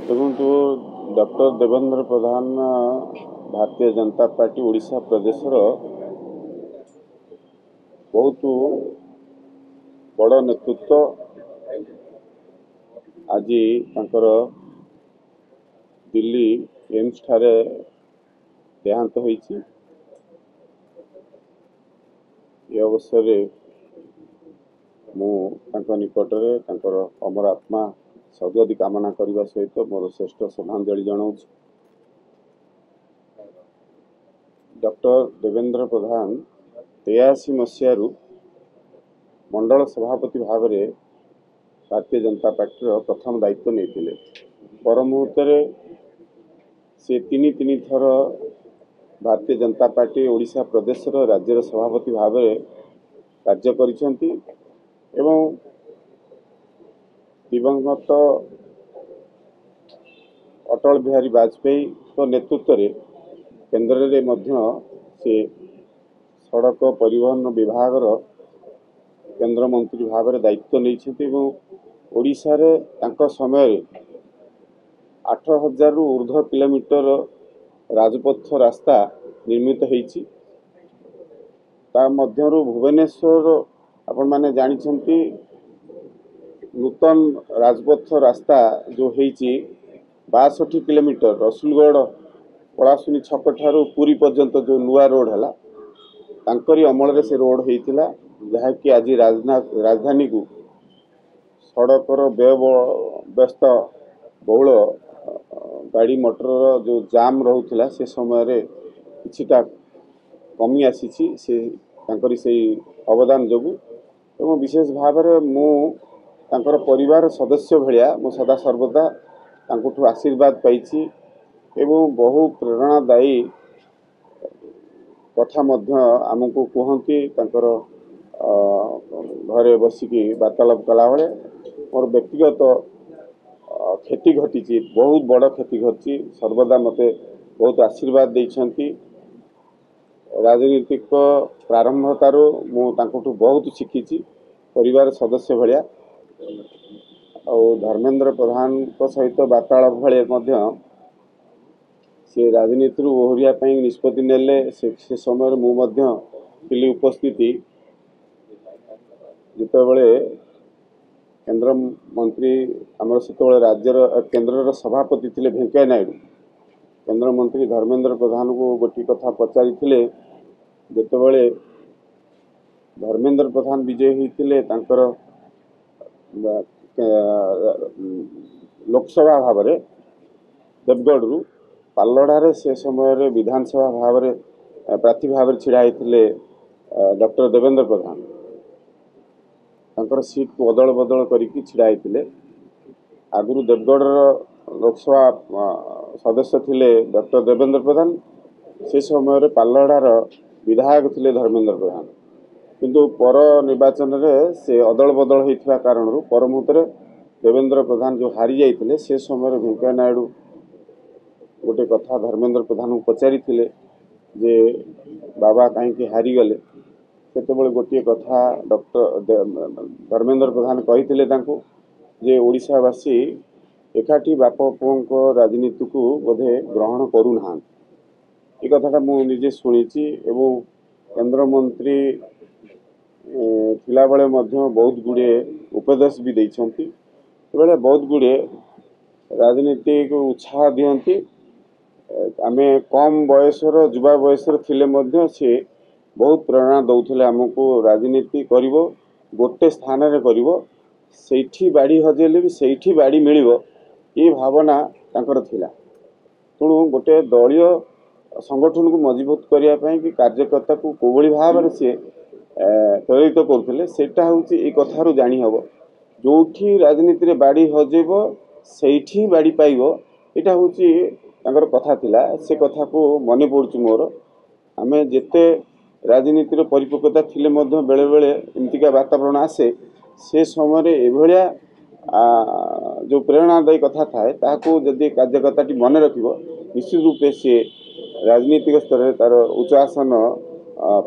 देखो डॉक्टर देवेंद्र प्रधान भारतीय जनता पार्टी ओडिशा प्रदेश बहुत बड़ नेतृत्व। आज दिल्ली एम्स ठारे देहांत होईची। ये अवसर मु निकटरे अमर आत्मा सदगति कामना करने सहित मोर श्रेष्ठ श्रद्धांजलि जनाऊँ। डॉक्टर देवेंद्र प्रधान 83 मसीह मंडल सभापति भाव में भारतीय जनता पार्टी प्रथम दायित्व नहीं पर मुहूर्त से तीन थर भारतीय जनता पार्टी ओडिशा प्रदेश राज्यर सभापति भाव में कार्य करिसेंती एवं दिवंगत अटल बिहारी वाजपेयी नेतृत्व में केंद्र में से सड़क परिवहन विभाग केंद्र मंत्री भाव में दायित्व नहीं। ओडिशा रे तांको समय 8000 ऊर्ध्व किलोमीटर राजपथ रास्ता निर्मित होईची। ता मध्यरु भुवनेश्वर आपण माने जानिछंती नूतन राजपथ रास्ता जो होईची 62 किलोमीटर रसुलगढ़ पलाशुनी छक ठारू पुरी पर्यंत जो नुआ रोड है तांकरी अमल से रोड होता जहाँकि आज राजधानी को सड़कर व्यस्त बहुल गाड़ी मोटर जो जाम रोला से समय किछिटा कमी आसी से अवदान जो एवं विशेष भाव में परिवार सदस्य भाया मु सदा सर्वदा आशीर्वाद पाई एवं बहु प्रेरणादायी कथा आमको कहती घरे बसिकी वार्तालाप कला बेले मोर व्यक्तिगत क्षति घटी बहुत बड़ क्षति घटी सर्वदा मते बहुत आशीर्वाद देइछंती। राजनीतिक प्रारंभतार मुझे बहुत शिखी परिवार सदस्य भाया और धर्मेंद्र प्रधान सहित वार्तालाप भाया से राजनीति ओहरिया निष्पत्ति नेले से समय मुझे उपस्थिति जितेबले केंद्र मंत्री आमर से राज्यर केंद्र सभापति थे वेंकैया नायडू केंद्र मंत्री धर्मेंद्र प्रधान को गोटे कथा पचारि जितेबले धर्मेंद्र प्रधान विजय होते लोकसभा भाव में देवगढ़ पालड़ा से समय विधानसभा भाव में प्रार्थी भाव में छिड़ा होते डॉक्टर देवेंद्र प्रधान सीट को अदल बदल करके छिड़ा होते। आगुरी देवगढ़ लोकसभा सदस्य थे डॉक्टर देवेंद्र प्रधान से समय पालड़ार विधायक थे धर्मेंद्र प्रधान किंतु पर निर्वाचन में से अदल बदल होता कारण पर मुहूर्त देवेंद्र प्रधान जो हारी जाते से समय वेंकैया नायडू गोटे कथा धर्मेंद्र प्रधान को पचारि जे बाबा कहीं हारीगले से गोटे कथा डॉक्टर धर्मेंद्र प्रधान कही जे ओडिशावासी एकाठी बाप पुओं राजनीति को बोधे ग्रहण करूना ये कथाटा मुझे शुणी एवं केंद्र मंत्री थिला बेले बहुत गुड़े उपदेश भी देइछंती बेले बहुत गुड़े राजनीति को उत्साह दियंती। आमे कम बयसर युवा बयसर थिले से बहुत प्रेरणा दौले आमको राजनीति करिवो गोटे स्थान रे करिवो सेठी बाड़ी हजेले भी सेठी बाड़ी मिलिवो ये भावना तांकर थिला। तेणु गोटे दलीय संगठन को मजबूत करने कि कार्यकर्ता को कोभली भाव में सी प्रेरित करुले सेटा हूँ ये कथारू जानी हम जो राजनीति रे बाड़ी हजेब सेठी बाड़ी पाइब यहाँ हूँ कथा थिला से कथा को मने पड़ुची मोर आमे जेते राजनीतिर परिपक्वता थिले बेले बेले एमतिका वातावरण आसे से समय एभलिया जो प्रेरणादायी कथा थाए ताको जदि कार्यकर्ता मन रखिबो निश्चित रूपे से राजनीतिक स्तर में तार उच्च आसन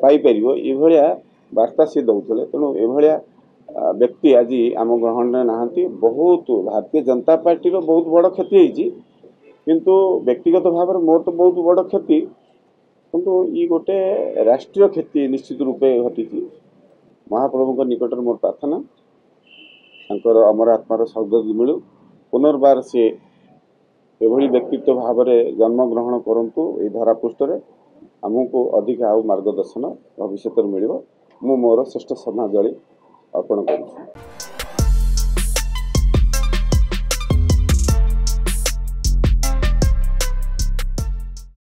पाई परिबो एभलिया वार्ता से दौले। तेणु एभलिया व्यक्ति आज आम ग्रहण में नहांती बहुत भारतीय जनता पार्टी रो बहुत बड़ क्षति होती किंतु व्यक्तिगत भाव में मोर तो बहुत बड़ क्षति किंतु ये गोटे राष्ट्रीय क्षति निश्चित रूपे घटी महाप्रभु निकट मोर प्रार्थना तांकर अमर आत्मार सौगति मिलू पुनर्बार से एभली व्यक्तित्व भाव में जन्म ग्रहण करंतु ए धरापृष्ठ आमको अधिक आउ मार्गदर्शन भविष्य मिल मु मोर श्रेष्ठ श्रद्धांजलि अर्पण करुछु।